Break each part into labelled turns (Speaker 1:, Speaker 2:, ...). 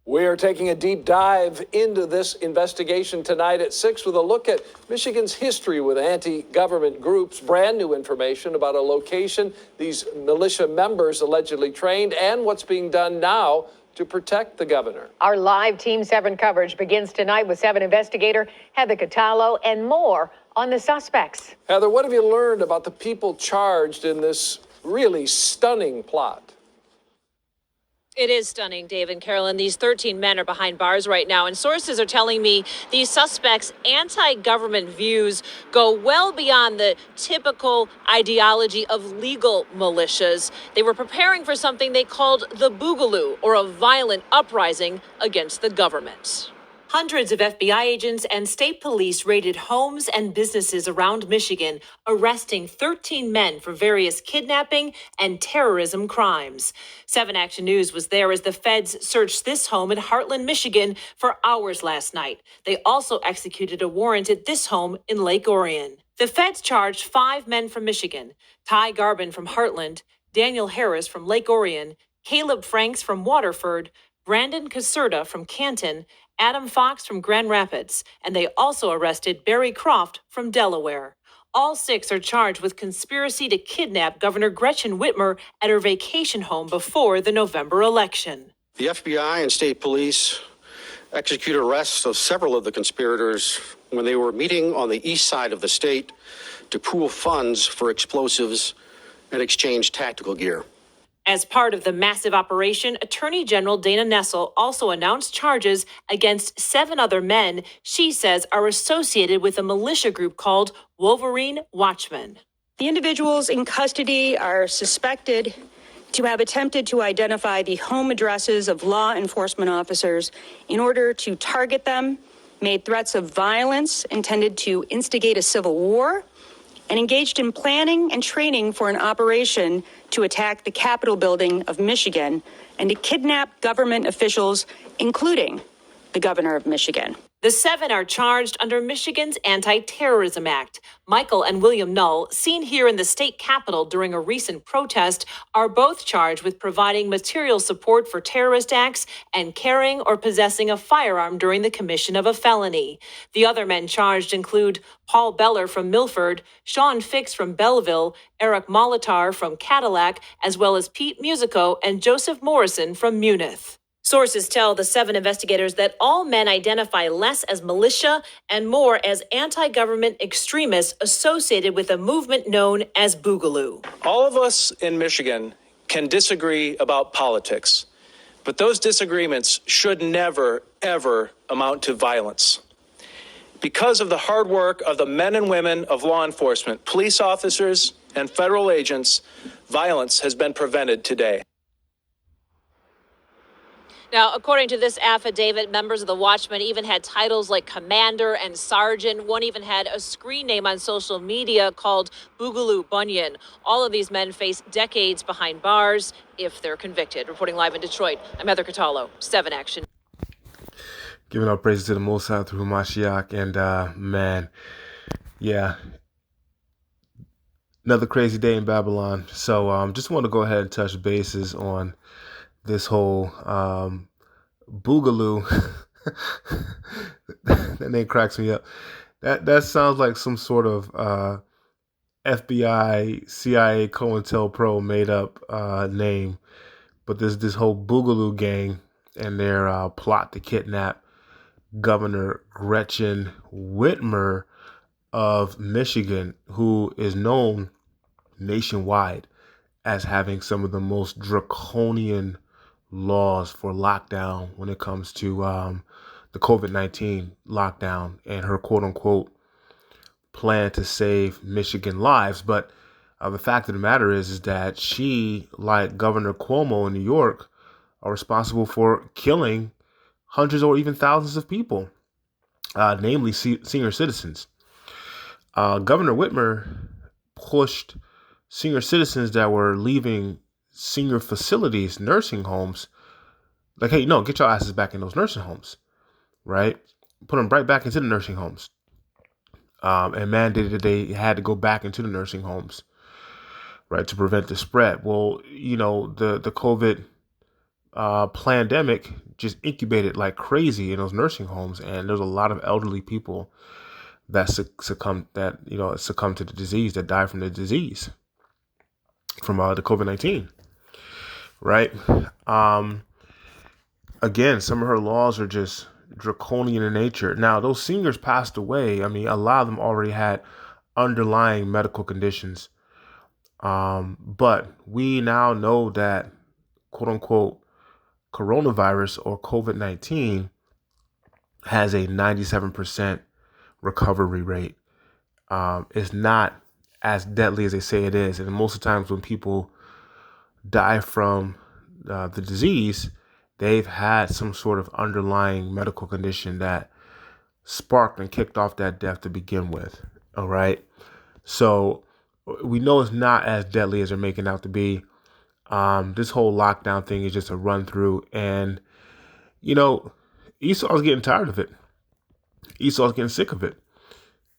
Speaker 1: We're taking a deep dive into this investigation tonight at 6 with a look at Michigan's history with anti-government groups, brand new information about a location these militia members allegedly trained, and what's being done now to protect the governor.
Speaker 2: Our live Team 7 coverage begins tonight with 7 investigator Heather Catallo and more on the suspects.
Speaker 1: Heather, what have you learned about the people charged in this really stunning plot?
Speaker 3: It is stunning, Dave and Carolyn. These 13 men are behind bars right now, and sources are telling me these suspects' anti-government views go well beyond the typical ideology of legal militias. They were preparing for something they called the Boogaloo, or a violent uprising against the government. Hundreds of FBI agents and state police raided homes and businesses around Michigan, arresting 13 men for various kidnapping and terrorism crimes. 7 Action News was there as the feds searched this home in Heartland, Michigan for hours last night. They also executed a warrant at this home in Lake Orion. The feds charged 5 men from Michigan: Ty Garbin from Heartland, Daniel Harris from Lake Orion, Caleb Franks from Waterford, Brandon Caserta from Canton, Adam Fox from Grand Rapids, and they also arrested Barry Croft from Delaware. All 6 are charged with conspiracy to kidnap Governor Gretchen Whitmer at her vacation home before the November election.
Speaker 4: The FBI and state police executed arrests of several of the conspirators when they were meeting on the east side of the state to pool funds for explosives and exchange tactical gear.
Speaker 3: As part of the massive operation, Attorney General Dana Nessel also announced charges against 7 other men she says are associated with a militia group called Wolverine Watchmen.
Speaker 5: The individuals in custody are suspected to have attempted to identify the home addresses of law enforcement officers in order to target them, made threats of violence intended to instigate a civil war, and engaged in planning and training for an operation to attack the Capitol building of Michigan and to kidnap government officials, including the governor of Michigan.
Speaker 3: The 7 are charged under Michigan's Anti-Terrorism Act. Michael and William Null, seen here in the state capitol during a recent protest, are both charged with providing material support for terrorist acts and carrying or possessing a firearm during the commission of a felony. The other men charged include Paul Beller from Milford, Sean Fix from Belleville, Eric Molitar from Cadillac, as well as Pete Musico and Joseph Morrison from Munith. Sources tell the 7 investigators that all men identify less as militia and more as anti-government extremists associated with a movement known as Boogaloo.
Speaker 6: All of us in Michigan can disagree about politics, but those disagreements should never, ever amount to violence. Because of the hard work of the men and women of law enforcement, police officers, and federal agents, violence has been prevented today.
Speaker 3: Now, according to this affidavit, members of the Watchmen even had titles like commander and sergeant. One even had a screen name on social media called Boogaloo Bunyan. All of these men face decades behind bars if they're convicted. Reporting live in Detroit, I'm Heather Catallo, 7 Action.
Speaker 7: Giving our praises to the Most High through Mashiach, and man, yeah, another crazy day in Babylon. So just want to go ahead and touch bases on this whole Boogaloo. That name cracks me up. That sounds like some sort of FBI, CIA, COINTELPRO made up name. But this whole Boogaloo gang and their plot to kidnap Governor Gretchen Whitmer of Michigan, who is known nationwide as having some of the most draconian laws for lockdown when it comes to the COVID-19 lockdown and her quote unquote plan to save Michigan lives. But the fact of the matter is that she, like Governor Cuomo in New York, are responsible for killing hundreds or even thousands of people, namely senior citizens. Governor Whitmer pushed senior citizens that were leaving senior facilities, nursing homes, like, hey, no, get your asses back in those nursing homes, right? Put them right back into the nursing homes, and mandated that they had to go back into the nursing homes, right, to prevent the spread. Well, you know, the COVID pandemic just incubated like crazy in those nursing homes, and there's a lot of elderly people that succumb to the disease, that die from the disease, from the COVID-19, right? Um, Again, some of her laws are just draconian in nature. Now, those seniors passed away. I mean, a lot of them already had underlying medical conditions. But we now know that, quote unquote, coronavirus or COVID-19 has a 97% recovery rate. It's not as deadly as they say it is. And most of the times when people die from the disease, they've had some sort of underlying medical condition that sparked and kicked off that death to begin with. All right. So we know it's not as deadly as they're making out to be. This whole lockdown thing is just a run through. And, Esau's getting tired of it. Esau's getting sick of it.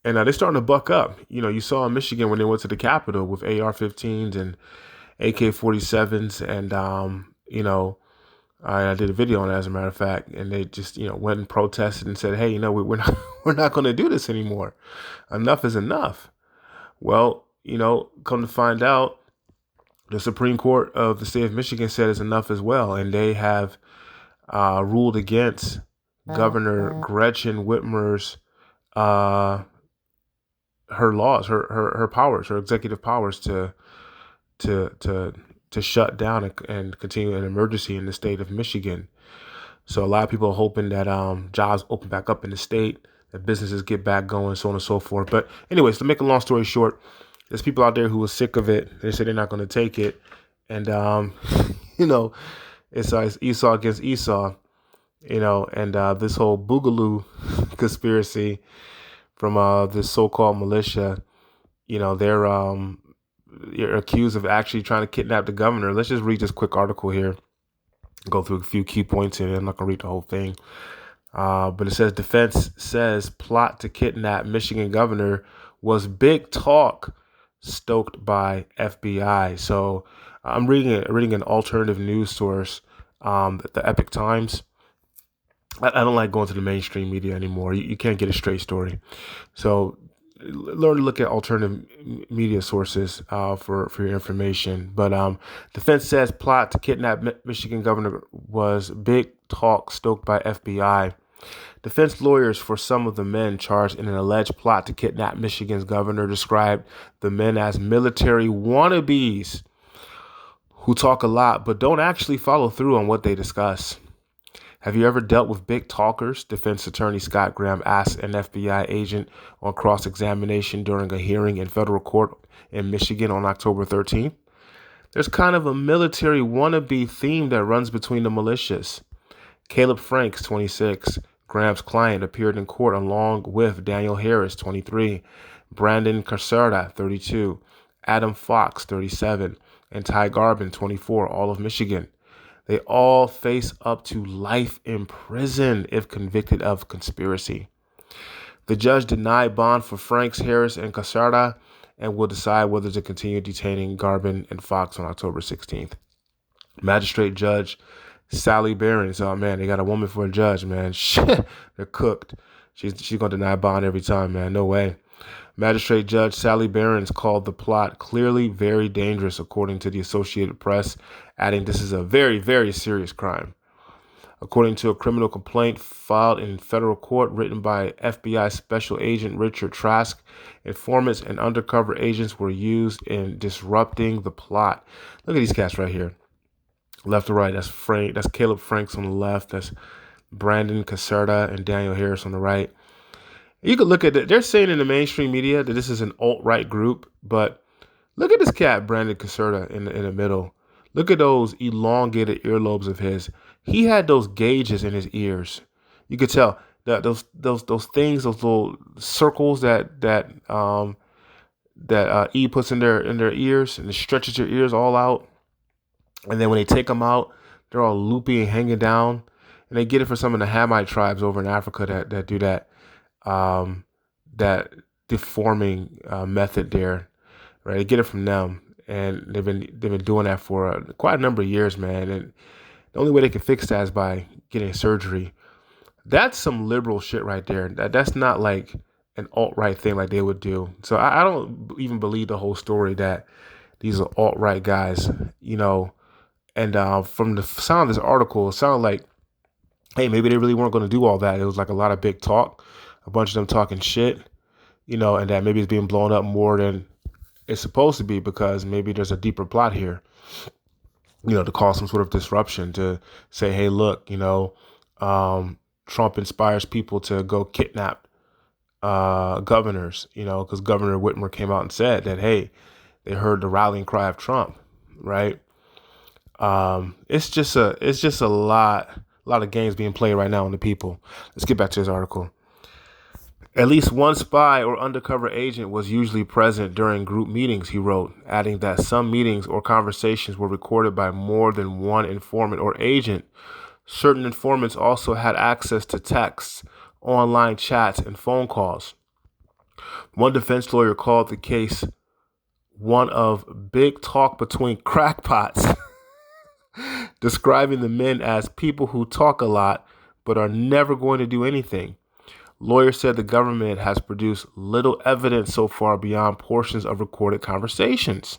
Speaker 7: And they're starting to buck up. You saw in Michigan when they went to the Capitol with AR-15s and AK-47s. And, I did a video on it, as a matter of fact, and they just, went and protested and said, hey, we're not, we're not going to do this anymore. Enough is enough. Well, come to find out, the Supreme Court of the state of Michigan said it's enough as well. And they have ruled against Governor Gretchen Whitmer's, her laws, her powers, her executive powers to shut down and continue an emergency in the state of Michigan. So a lot of people are hoping that jobs open back up in the state, that businesses get back going, so on and so forth. But anyways, to make a long story short, there's people out there who are sick of it. They say they're not going to take it. And, it's Esau against Esau, and this whole Boogaloo conspiracy from this so-called militia, they're accused of actually trying to kidnap the governor. Let's just read this quick article here, go through a few key points here. I'm not going to read the whole thing. But it says, defense says plot to kidnap Michigan governor was big talk stoked by FBI. So I'm reading an alternative news source, the Epic Times. I don't like going to the mainstream media anymore. You can't get a straight story. So learn to look at alternative media sources for your information. But defense says plot to kidnap Michigan governor was big talk stoked by FBI. Defense lawyers for some of the men charged in an alleged plot to kidnap Michigan's governor described the men as military wannabes who talk a lot but don't actually follow through on what they discuss. Have you ever dealt with big talkers? Defense attorney Scott Graham asked an FBI agent on cross-examination during a hearing in federal court in Michigan on October 13th. There's kind of a military wannabe theme that runs between the militias. Caleb Franks, 26, Graham's client, appeared in court along with Daniel Harris, 23, Brandon Caserta, 32, Adam Fox, 37, and Ty Garbin, 24, all of Michigan. They all face up to life in prison if convicted of conspiracy. The judge denied bond for Franks, Harris, and Caserta and will decide whether to continue detaining Garbin and Fox on October 16th. Magistrate Judge Sally Behrens, oh man, they got a woman for a judge, man. Shit, they're cooked. She's going to deny bond every time, man. No way. Magistrate Judge Sally Behrens called the plot clearly very dangerous, according to the Associated Press, adding this is a very, very serious crime. According to a criminal complaint filed in federal court written by FBI Special Agent Richard Trask, informants and undercover agents were used in disrupting the plot. Look at these cats right here. Left to right, that's Caleb Franks on the left. That's Brandon Caserta and Daniel Harris on the right. You could look at it. They're saying in the mainstream media that this is an alt-right group, but look at this cat, Brandon Caserta, in the middle. Look at those elongated earlobes of his. He had those gauges in his ears. You could tell that those things, those little circles that E puts in their ears, and it stretches your ears all out. And then when they take them out, they're all loopy and hanging down. And they get it from some of the Hamite tribes over in Africa that do that deforming method there, right? They get it from them, and they've been doing that for quite a number of years, man. And The only way they can fix that is by getting surgery. That's some liberal shit right there. That's not like an alt-right thing like they would do. So I don't even believe the whole story that these are alt-right guys, And from the sound of this article, it sounded like, hey, maybe they really weren't going to do all that. It was like a lot of big talk, a bunch of them talking shit, and that maybe it's being blown up more than it's supposed to be because maybe there's a deeper plot here, to cause some sort of disruption, to say, hey, look, Trump inspires people to go kidnap governors, because Governor Whitmer came out and said that, hey, they heard the rallying cry of Trump, right? It's just a lot of games being played right now on the people. Let's get back to this article. At least one spy or undercover agent was usually present during group meetings, he wrote, adding that some meetings or conversations were recorded by more than one informant or agent. Certain informants also had access to texts, online chats, and phone calls. One defense lawyer called the case one of big talk between crackpots, describing the men as people who talk a lot but are never going to do anything. Lawyers said the government has produced little evidence so far beyond portions of recorded conversations.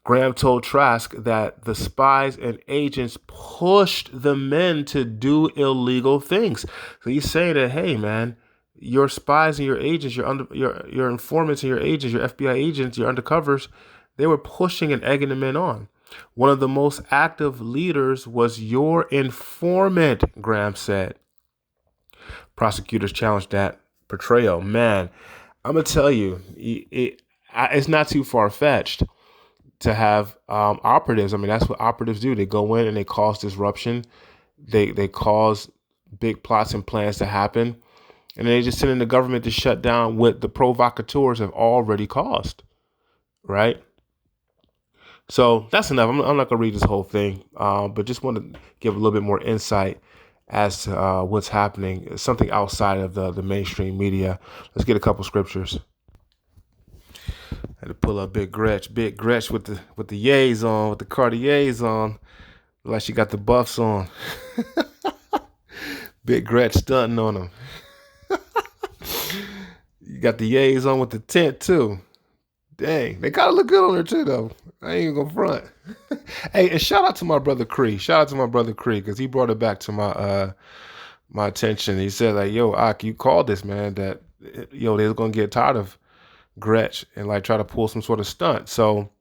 Speaker 7: Graham told Trask that the spies and agents pushed the men to do illegal things. So he's saying that, hey, man, your spies and your agents, your informants and your agents, your FBI agents, your undercovers, they were pushing and egging the men on. One of the most active leaders was your informant, Graham said. Prosecutors challenged that portrayal. Man, I'm going to tell you, it's not too far-fetched to have operatives. I mean, that's what operatives do. They go in and they cause disruption. They cause big plots and plans to happen. And they just send in the government to shut down what the provocateurs have already caused. Right? So that's enough. I'm not going to read this whole thing, but just want to give a little bit more insight as to what's happening, something outside of the mainstream media. Let's get a couple scriptures. Had to pull up Big Gretch with the yays on, with the Cartiers on, like she got the buffs on. Big Gretch stunting on them. You got the yays on with the tent too. Dang, they gotta look good on her too, though. I ain't even gonna front. Hey, and shout out to my brother Cree. Because he brought it back to my attention. He said, like, yo, Ak, you called this, man, that, they're gonna get tired of Gretch and like try to pull some sort of stunt. So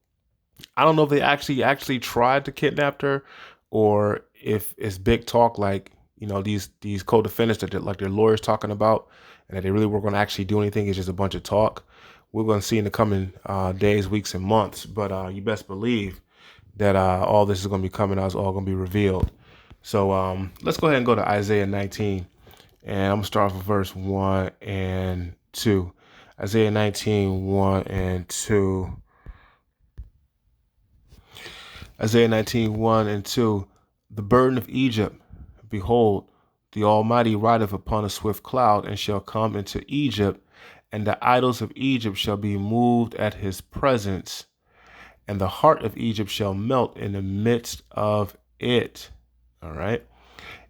Speaker 7: I don't know if they actually tried to kidnap her, or if it's big talk, like, these co-defendants that like their lawyers talking about, and that they really weren't going to actually do anything. It's just a bunch of talk. We're going to see in the coming days, weeks, and months. But you best believe that all this is going to be coming out. It's all going to be revealed. So let's go ahead and go to Isaiah 19. And I'm going to start off with verse 1 and 2. Isaiah 19, 1 and 2. Isaiah 19, 1 and 2. The burden of Egypt, behold, the Almighty rideth upon a swift cloud, and shall come into Egypt, and the idols of Egypt shall be moved at his presence, and the heart of Egypt shall melt in the midst of it. All right.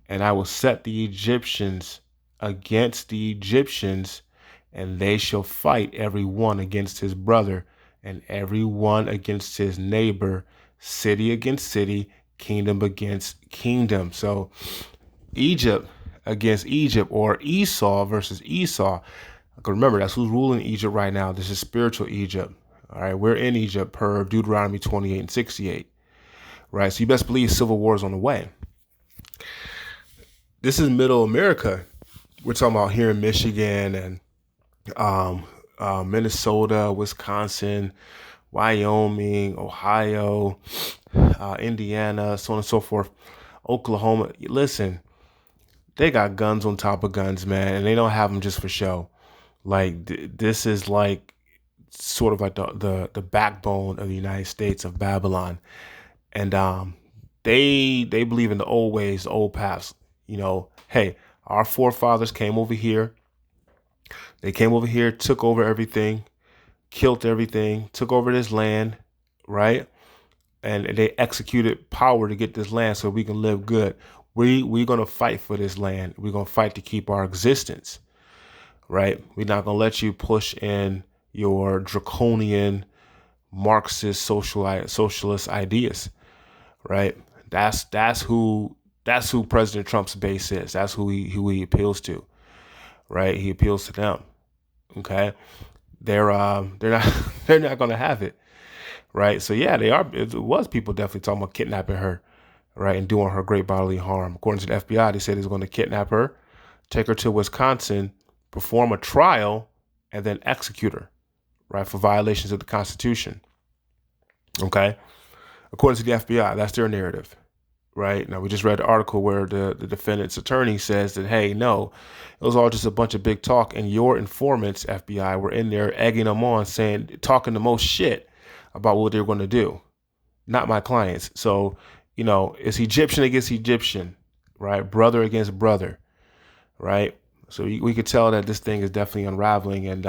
Speaker 7: And I will set the Egyptians against the Egyptians, and they shall fight every one against his brother, and every one against his neighbor, city against city, kingdom against kingdom. So Egypt against Egypt, or Esau versus Esau. Remember, that's who's ruling Egypt right now. This is spiritual Egypt. All right, we're in Egypt per Deuteronomy 28 and 68. Right, so you best believe civil war is on the way. This is middle America. We're talking about here in Michigan and Minnesota, Wisconsin, Wyoming, Ohio, Indiana, so on and so forth, Oklahoma. Listen, they got guns on top of guns, man, and they don't have them just for show. Like this is like sort of like the backbone of the United States, of Babylon, and they believe in the old ways, the old paths. Hey, our forefathers came over here. They came over here, took over everything, killed everything, took over this land, right? and they executed power to get this land so we can live good. We're going to fight for this land. We're going to fight to keep our existence, right? We're not going to let you push in your draconian Marxist socialist ideas, right? That's who President Trump's base is. That's who he appeals to, right? He appeals to them. Okay, they're not they're not going to have it, right? So yeah, they are. It was people definitely talking about kidnapping her, right, and doing her great bodily harm. According to the FBI, they said he's going to kidnap her, take her to Wisconsin, perform a trial, and then execute her, right, for violations of the Constitution. Okay, according to the FBI, that's their narrative. Right now, we just read the article where the defendant's attorney says that, hey, no, it was all just a bunch of big talk, and your informants, FBI, were in there egging them on, talking the most shit about what they're going to do, not my clients. So, it's Egyptian against Egyptian, right? Brother against brother, right? So we could tell that this thing is definitely unraveling, and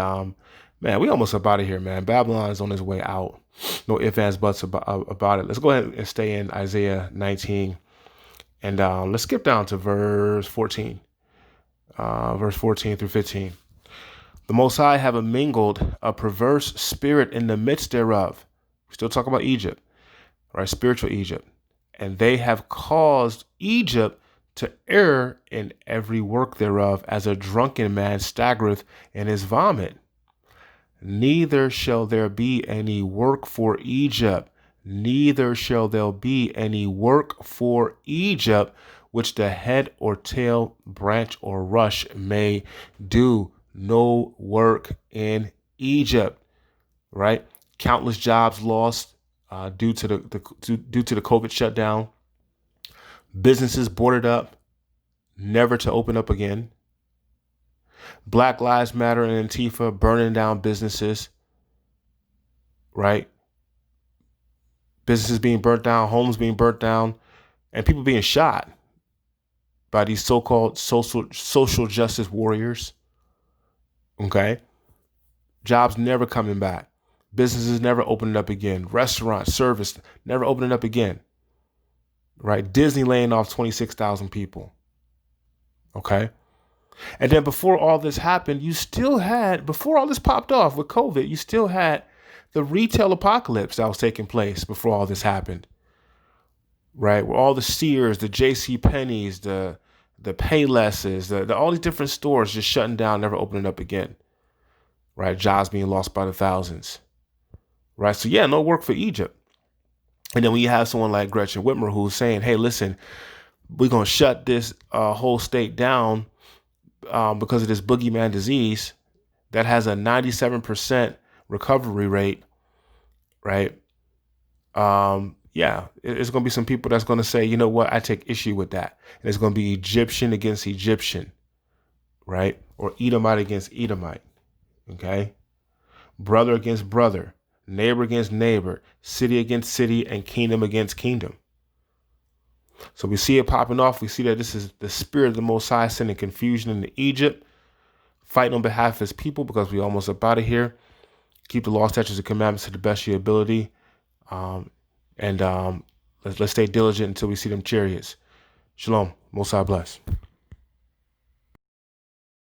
Speaker 7: man, we almost about it here, man. Babylon is on its way out. No ifs, ands, buts about it. Let's go ahead and stay in Isaiah 19. And let's skip down to verse 14. Verse 14 through 15. The Most High have mingled a perverse spirit in the midst thereof. We still talk about Egypt, right? Spiritual Egypt. And they have caused Egypt to err in every work thereof, as a drunken man staggereth in his vomit. Neither shall there be any work for Egypt, neither shall there be any work for Egypt, which the head or tail, branch or rush may do. No work in Egypt, right? Countless jobs lost due to the COVID shutdown. Businesses boarded up, never to open up again. Black Lives Matter and Antifa burning down businesses, right? Businesses being burnt down, homes being burnt down, and people being shot by these so-called social justice warriors. Okay? Jobs never coming back. Businesses never opening up again. Restaurants, service never opening up again. Right? Disney laying off 26,000 people. Okay? And then before all this happened, before all this popped off with COVID, you still had the retail apocalypse that was taking place before all this happened, right? Where all the Sears, the J.C. Penney's, the Paylesses, all these different stores just shutting down, never opening up again, right? Jobs being lost by the thousands, right? So yeah, no work for Egypt. And then when you have someone like Gretchen Whitmer who's saying, hey, listen, we're going to shut this whole state down because of this boogeyman disease that has a 97% recovery rate, right? Yeah, it's going to be some people that's going to say, you know what, I take issue with that. And it's going to be Egyptian against Egyptian, right? Or Edomite against Edomite, okay? Brother against brother, neighbor against neighbor, city against city, and kingdom against kingdom. So we see it popping off. We see that this is the spirit of the Most High sending confusion into Egypt, fighting on behalf of his people, because we almost up out of here. Keep the law, statutes, and commandments to the best of your ability. Let's stay diligent until we see them chariots. Shalom. Most High bless.